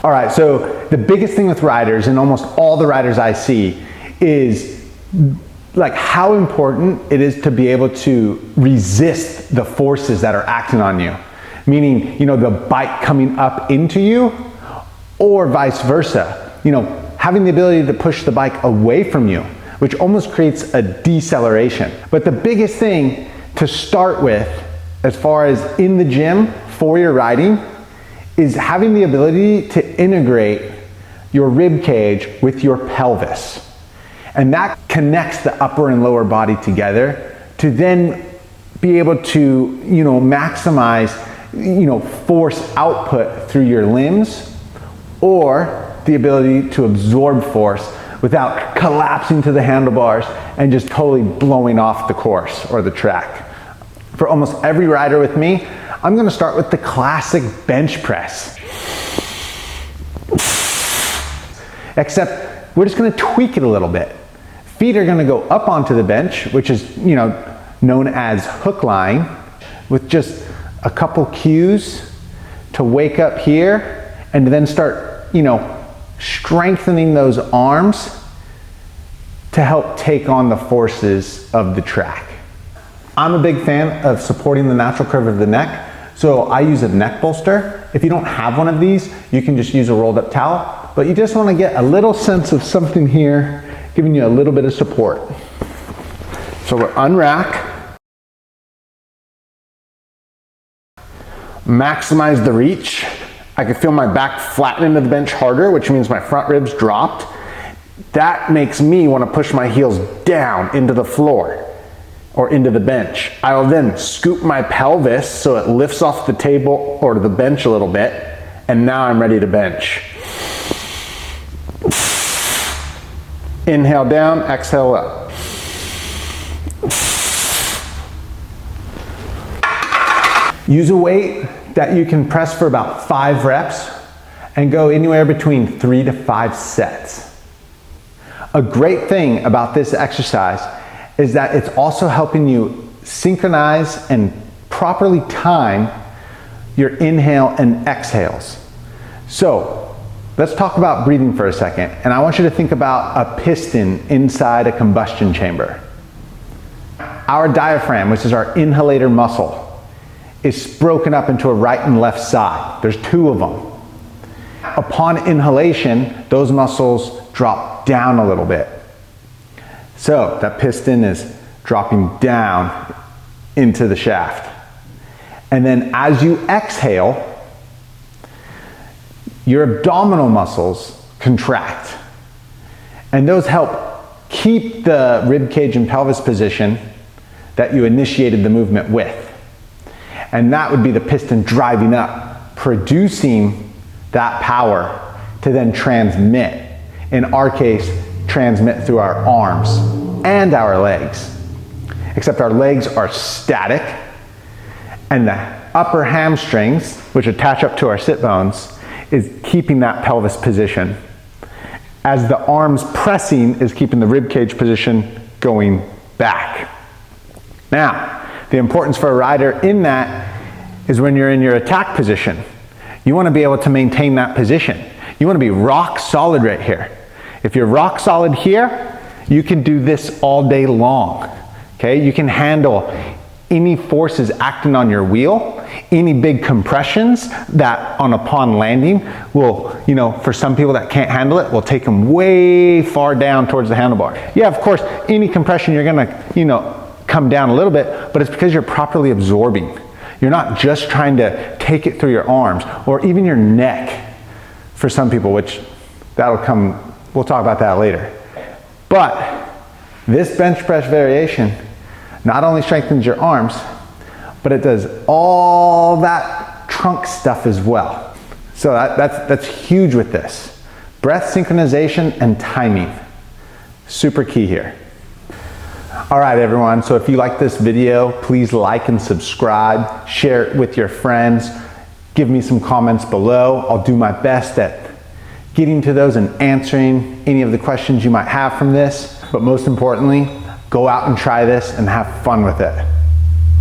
All right, so the biggest thing with riders, and almost all the riders I see, is like how important it is to be able to resist the forces that are acting on you. Meaning, the bike coming up into you, or vice versa. Having the ability to push the bike away from you, which almost creates a deceleration. But the biggest thing to start with, as far as in the gym for your riding, is having the ability to integrate your rib cage with your pelvis. And that connects the upper and lower body together to then be able to, maximize, force output through your limbs, or the ability to absorb force without collapsing to the handlebars and just totally blowing off the course or the track. For almost every rider with me, I'm gonna start with the classic bench press. Except we're just gonna tweak it a little bit. Feet are gonna go up onto the bench, which is known as hook lying, with just a couple cues to wake up here and then start strengthening those arms to help take on the forces of the track. I'm a big fan of supporting the natural curve of the neck, so I use a neck bolster. If you don't have one of these, you can just use a rolled up towel, but you just want to get a little sense of something here, giving you a little bit of support. So we'll unrack, maximize the reach. I can feel my back flatten into the bench harder, which means my front ribs dropped. That makes me want to push my heels down into the floor or into the bench. I will then scoop my pelvis so it lifts off the table or the bench a little bit, and now I'm ready to bench. Inhale down, exhale up. Use a weight that you can press for about 5 reps and go anywhere between 3 to 5 sets. A great thing about this exercise is that it's also helping you synchronize and properly time your inhale and exhales. So let's talk about breathing for a second, and I want you to think about a piston inside a combustion chamber. Our diaphragm, which is our inhalator muscle, is broken up into a right and left side. There's 2 of them. Upon inhalation, those muscles drop down a little bit. So that piston is dropping down into the shaft. And then as you exhale, your abdominal muscles contract. And those help keep the rib cage and pelvis position that you initiated the movement with. And that would be the piston driving up, producing that power to then transmit. In our case, transmit through our arms and our legs. Except our legs are static, and the upper hamstrings, which attach up to our sit bones, is keeping that pelvis position. As the arms pressing is keeping the rib cage position going back. Now, the importance for a rider in that is when you're in your attack position. You want to be able to maintain that position. You want to be rock solid right here. If you're rock solid here, you can do this all day long. Okay? You can handle any forces acting on your wheel, any big compressions that upon landing will, for some people that can't handle it, will take them way far down towards the handlebar. Yeah, of course, any compression you're gonna, come down a little bit, but it's because you're properly absorbing. You're not just trying to take it through your arms or even your neck for some people, which that'll come, we'll talk about that later. But this bench press variation not only strengthens your arms, but it does all that trunk stuff as well. So that's huge with this. Breath synchronization and timing, super key here. All right, everyone, so if you like this video, please like and subscribe, share it with your friends, give me some comments below. I'll do my best at getting to those and answering any of the questions you might have from this. But most importantly, go out and try this and have fun with it.